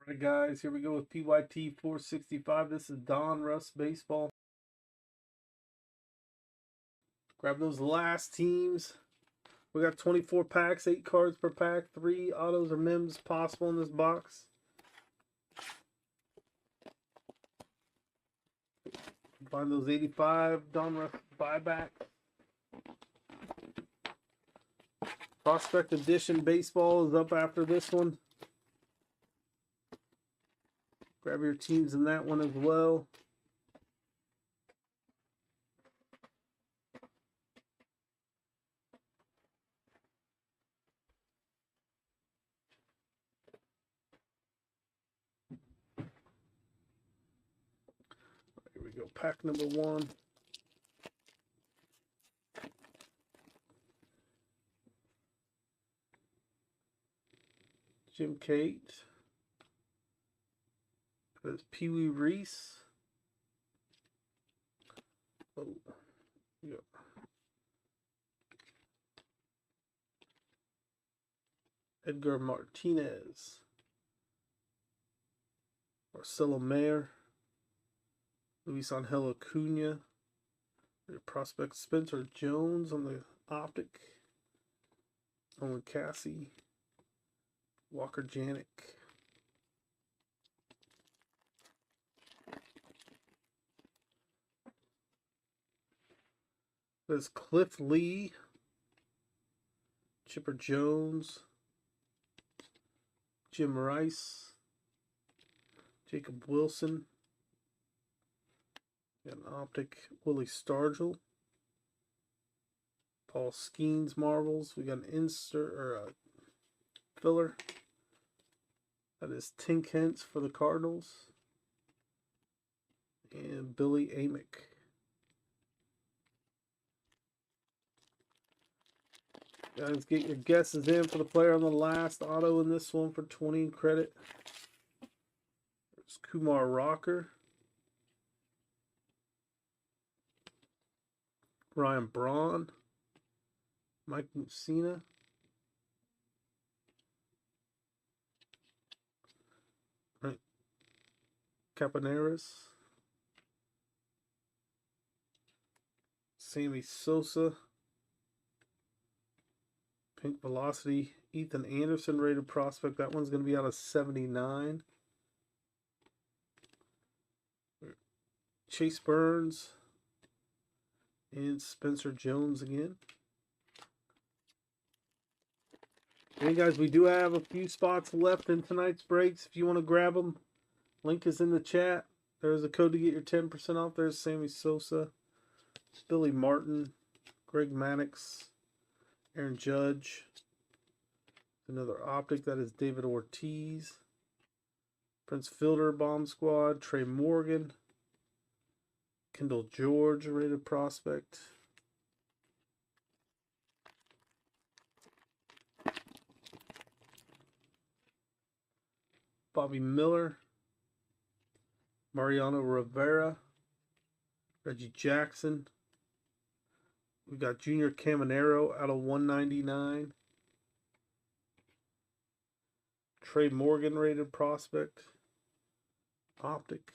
Alright guys, here we go with PYT 465. This is Donruss baseball. Grab those last teams. We got 24 packs, 8 cards per pack, 3 autos or mims possible in this box. Find those 85 Donruss buyback. Prospect Edition baseball is up after this one. Grab your teams in that one as well. Here we go, pack number 1. Jim Kate. There's Pee Wee Reese. Oh, yeah. Edgar Martinez. Marcelo Mayer. Luis Angel Acuna. Your prospect Spencer Jones on the optic. Owen Cassie. Walker Janik. There's Cliff Lee. Chipper Jones. Jim Rice. Jacob Wilson. Got an optic Willie Stargell. Paul Skeens Marvels. We got an insert or a filler. That is Tink Hence for the Cardinals. And Billy Amick. Guys, get your guesses in for the player on the last auto in this one for 20 credit. There's Kumar Rocker. Ryan Braun. Mike Mussina. Right. Capaneras. Sammy Sosa. Pink Velocity. Ethan Anderson rated prospect. That one's going to be out of 79. Chase Burns. And Spencer Jones again. Hey guys, we do have a few spots left in tonight's breaks. If you want to grab them, link is in the chat. There's a code to get your 10% off. There's Sammy Sosa, Billy Martin, Greg Maddux, Aaron Judge. Another optic, that is David Ortiz. Prince Fielder, Bomb Squad, Trey Morgan. Kendall George, rated prospect. Bobby Miller. Mariano Rivera. Reggie Jackson. We got Junior Caminero out of 199. Trey Morgan rated prospect. Optic.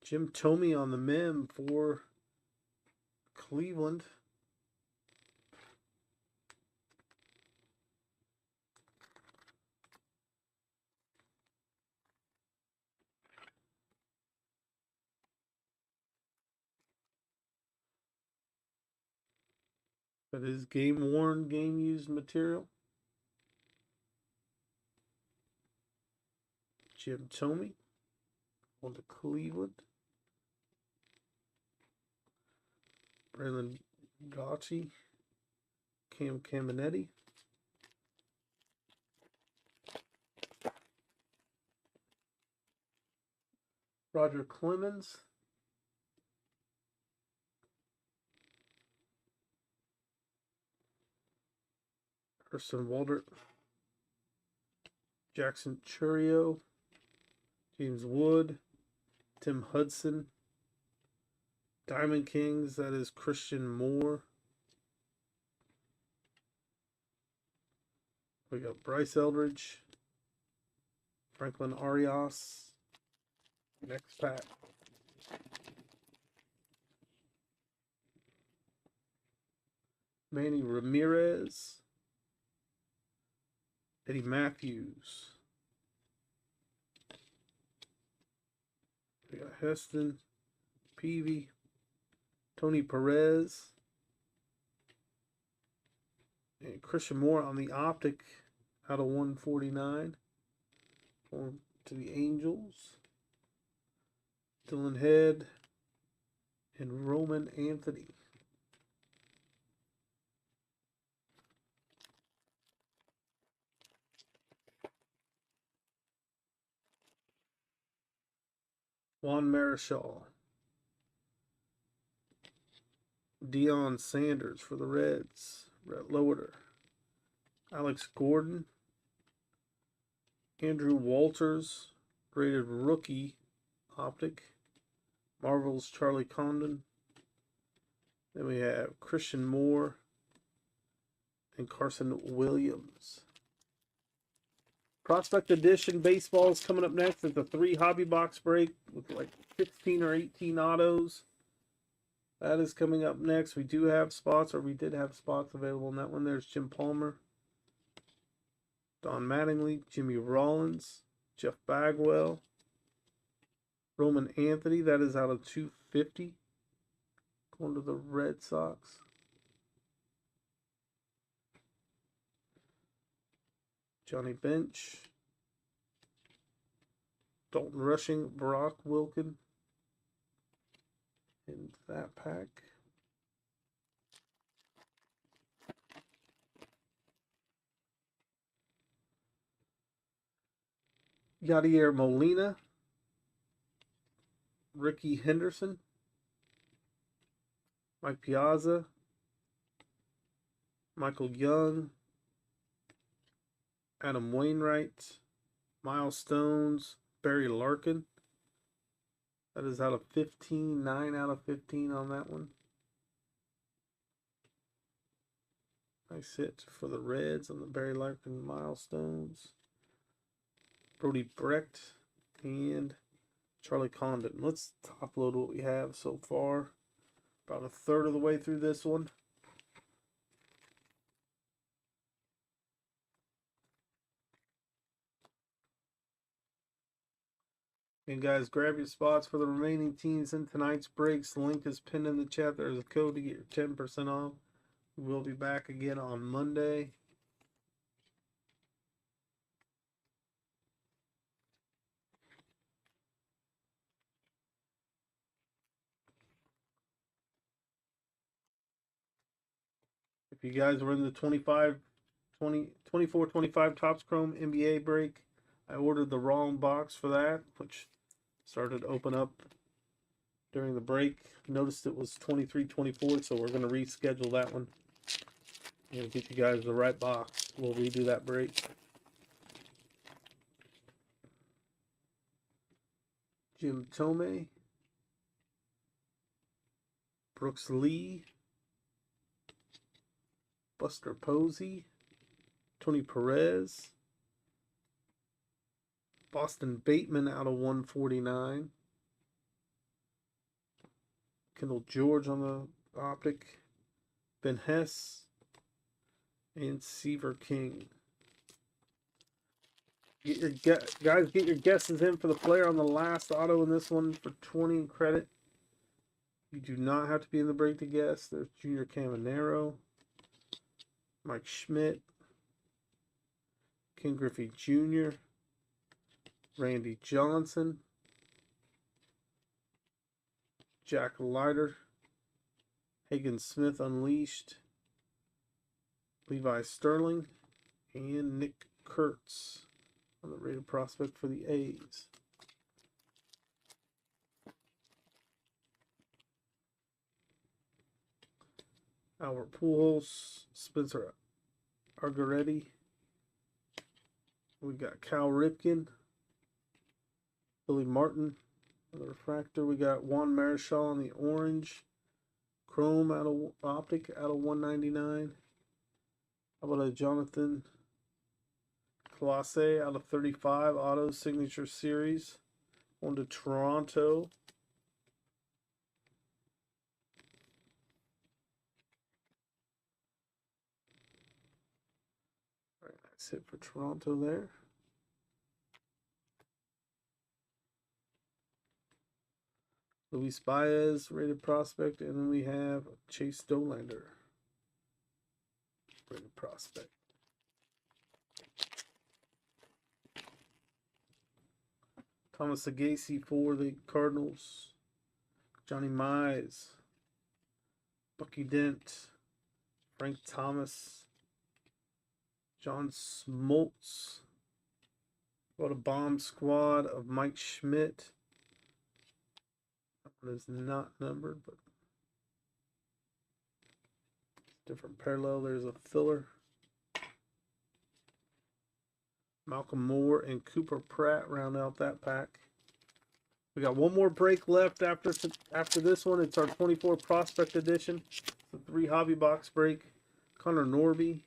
Jim Thome on the mem for Cleveland. That is game worn, game used material. Jim Thome on to Cleveland. Brandon Gauci, Cam Caminetti. Roger Clemens. Hurston Waldrop. Jackson Churio. James Wood. Tim Hudson. Diamond Kings, that is Christian Moore. We got Bryce Eldridge. Franklin Arias. Next pack. Manny Ramirez. Eddie Matthews. We got Heston. Peavy. Tony Perez. And Christian Moore on the optic out of 149. Going to the Angels. Dylan Head. And Roman Anthony. Juan Marichal. Deion Sanders for the Reds. Brett Loader. Alex Gordon. Andrew Walters. Graded rookie optic. Marvel's Charlie Condon. Then we have Christian Moore and Carson Williams. Prospect Edition baseball is coming up next. It's a 3 hobby box break with like 15 or 18 autos. That is coming up next. We do have spots, or we did have spots available in that one. There's Jim Palmer, Don Mattingly, Jimmy Rollins, Jeff Bagwell, Roman Anthony. That is out of 250. Going to the Red Sox. Johnny Bench. Dalton Rushing, Brock Wilkin. In that pack. Yadier Molina. Ricky Henderson. Mike Piazza. Michael Young. Adam Wainwright. Miles Stones. Barry Larkin. That is out of 15. 9 out of 15 on that one. Nice hit for the Reds on the Barry Larkin milestones. Brody Brecht and Charlie Condon. Let's top load what we have so far. About a third of the way through this one. And guys, grab your spots for the remaining teams in tonight's breaks. The link is pinned in the chat. There's a code to get your 10% off. We'll be back again on Monday. If you guys were in the 24-25 Topps Chrome NBA break, I ordered the wrong box for that, which started to open up during the break. Noticed it was 23-24, so we're going to reschedule that one. I'm going to get you guys the right box. We'll redo that break. Jim Tomei. Brooks Lee. Buster Posey. Tony Perez. Boston Bateman out of 149. Kendall George on the optic. Ben Hess. And Seaver King. Guys, get your guesses in for the player on the last auto in this one for 20 in credit. You do not have to be in the break to guess. There's Junior Caminero. Mike Schmidt. Ken Griffey Jr. Randy Johnson. Jack Leiter. Hagen Smith Unleashed. Levi Sterling. And Nick Kurtz on the rated prospect for the A's. Albert Pujols, Spencer Argaretti. We got Cal Ripken, Billy Martin on the refractor. We got Juan Marichal on the orange. Chrome out of optic out of 199. How about a Jonathan Classe out of 35, auto signature series. On to Toronto. Very nice hit for Toronto there. Luis Baez, rated prospect, and then we have Chase Dolander, rated prospect. Thomas Sagasi for the Cardinals. Johnny Mize, Bucky Dent, Frank Thomas, John Smoltz. What a bomb squad of Mike Schmidt. That one is not numbered, but different parallel. There's a filler. Malcolm Moore and Cooper Pratt round out that pack. We got one more break left after this one. It's our 24 prospect edition. It's a 3 hobby box break. Connor Norby,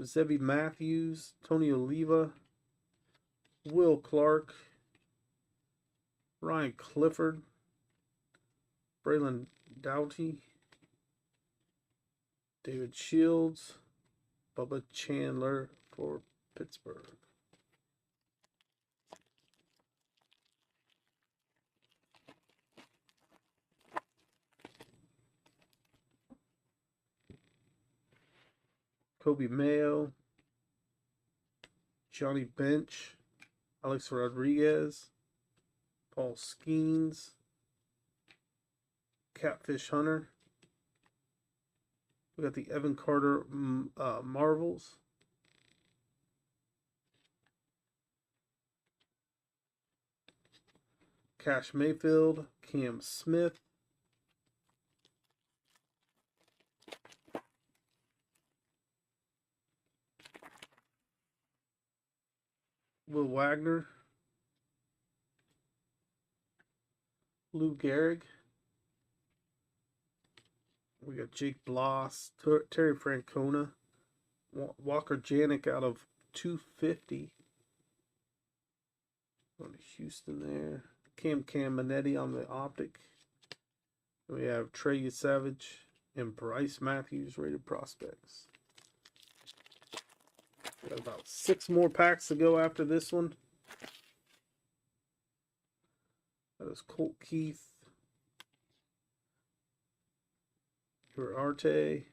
Zebby Matthews, Tony Oliva, Will Clark, Ryan Clifford, Braylon Doughty, David Shields, Bubba Chandler for Pittsburgh. Kobe Mayo, Johnny Bench, Alex Rodriguez, Paul Skeens, Catfish Hunter. We got the Evan Carter Marvels. Cash Mayfield, Cam Smith, Will Wagner, Lou Gehrig. We got Jake Bloss, Terry Francona, Walker Janik out of 250. Going to Houston there. Cam Minetti on the optic. We have Trey Savage and Bryce Matthews rated prospects. We got about 6 more packs to go after this one. That is Colt Keith, Arte,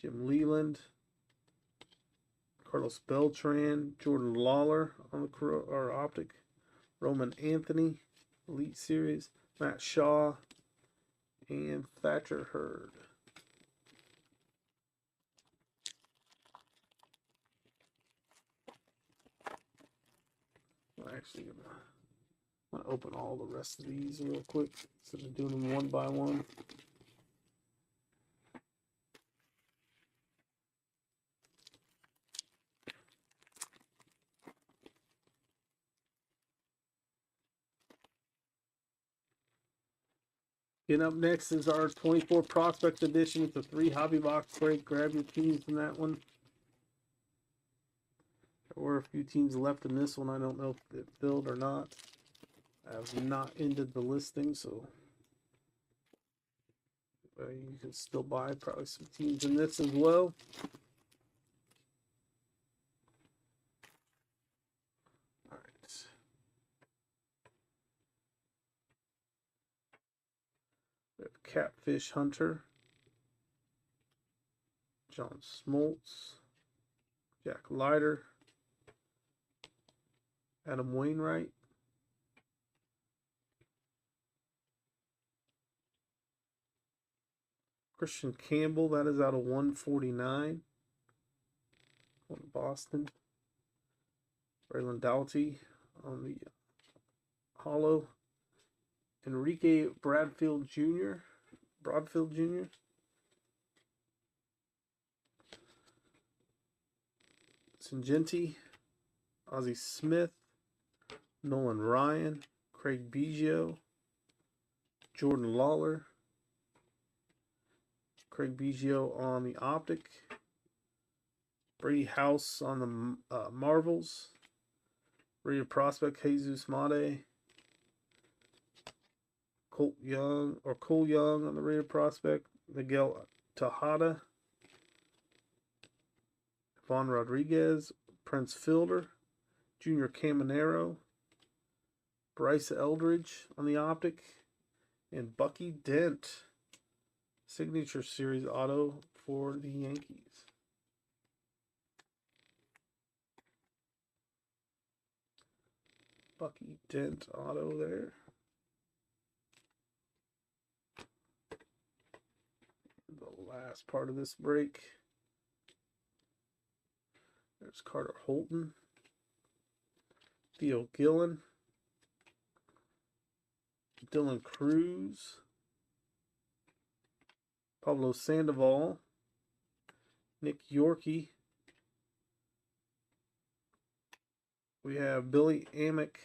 Jim Leland, Carlos Beltran, Jordan Lawler on the optic, Roman Anthony, Elite Series, Matt Shaw, and Thatcher Hurd. I'm actually gonna open all the rest of these real quick instead of doing them one by one. Getting up next is our 24 prospect edition. It's a 3 hobby box break. Grab your teams in that one. There were a few teams left in this one. I don't know if it filled or not. I have not ended the listing, so you can still buy probably some teams in this as well. All right. We have Catfish Hunter, John Smoltz, Jack Leiter, Adam Wainwright, Christian Campbell, that is out of 149. On Boston. Braylon Doughty on the hollow. Enrique Bradfield Jr. Singenti, Ozzie Smith, Nolan Ryan, Craig Biggio, Jordan Lawler, Craig Biggio on the optic, Brady House on the Marvels. Rated prospect Jesus Made. Cole Young on the rated prospect. Miguel Tejada. Vaughn Rodriguez. Prince Fielder. Junior Caminero. Bryce Eldridge on the optic. And Bucky Dent. Signature Series auto for the Yankees. Bucky Dent auto there. The last part of this break. There's Carter Holton. Theo Gillen. Dylan Cruz. Pablo Sandoval. Nick Yorkie. We have Billy Amick,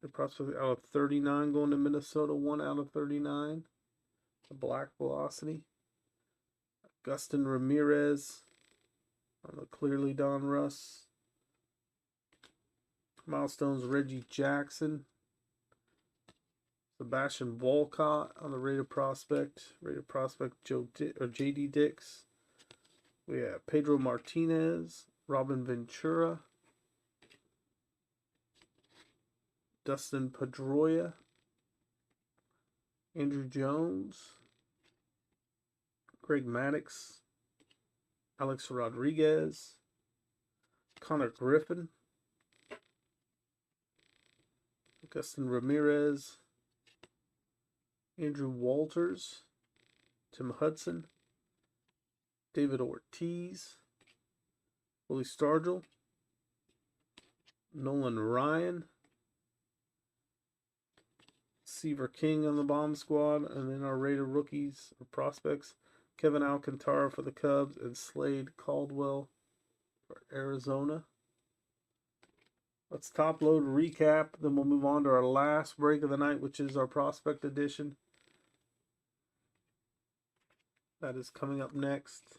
the prospect out of 39 going to Minnesota, 1 out of 39. The black velocity. Augustin Ramirez on the clearly Donruss. Milestones Reggie Jackson. Sebastian Walcott on the rated prospect. Rated prospect JD Dix. We have Pedro Martinez, Robin Ventura, Dustin Pedroia, Andrew Jones, Greg Maddux, Alex Rodriguez, Connor Griffin, Augustin Ramirez, Andrew Walters, Tim Hudson, David Ortiz, Willie Stargell, Nolan Ryan, Seaver King on the bomb squad, and then our rated rookies or prospects, Kevin Alcantara for the Cubs and Slade Caldwell for Arizona. Let's top load recap, then we'll move on to our last break of the night, which is our prospect edition. That is coming up next.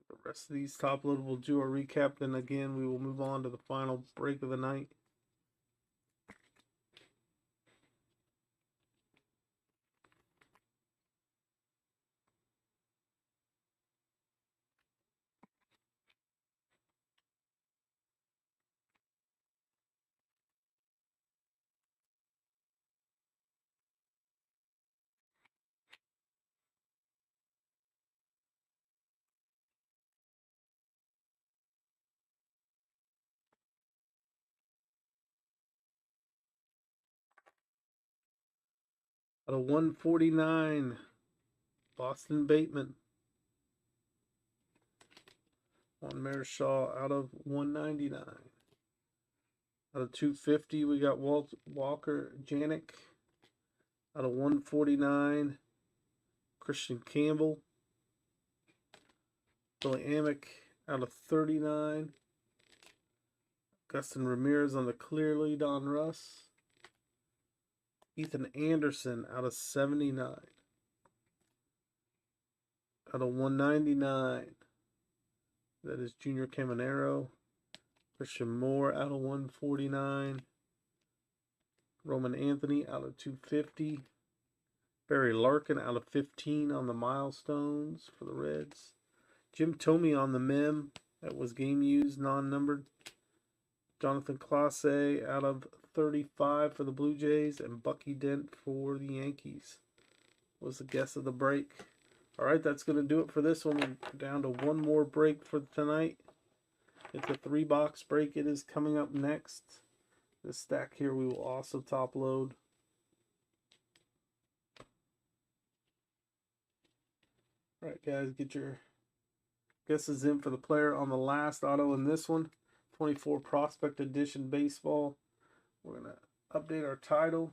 The rest of these top load will do a recap, then again we will move on to the final break of the night. Out of 149, Boston Bateman. Juan Marichal out of 199. Out of 250, we got Walker Janik. Out of 149, Christian Campbell. Billy Amick out of 39. Augustin Ramirez on the clearly Donruss. Ethan Anderson out of 79. Out of 199, that is Junior Caminero. Christian Moore out of 149. Roman Anthony out of 250. Barry Larkin out of 15 on the milestones for the Reds. Jim Thome on the mem. That was game used, non-numbered. Jonathan Clase out of 35 for the Blue Jays. And Bucky Dent for the Yankees was the guess of the break. All right, that's going to do it for this one. We're down to one more break for tonight. It's a 3-box break. It is coming up next. This stack here we will also top load. All right, guys, get your guesses in for the player on the last auto in this one. 24 Prospect Edition Baseball. We're going to update our title.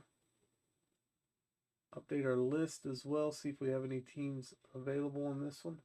Update our list as well. See if we have any teams available in this one.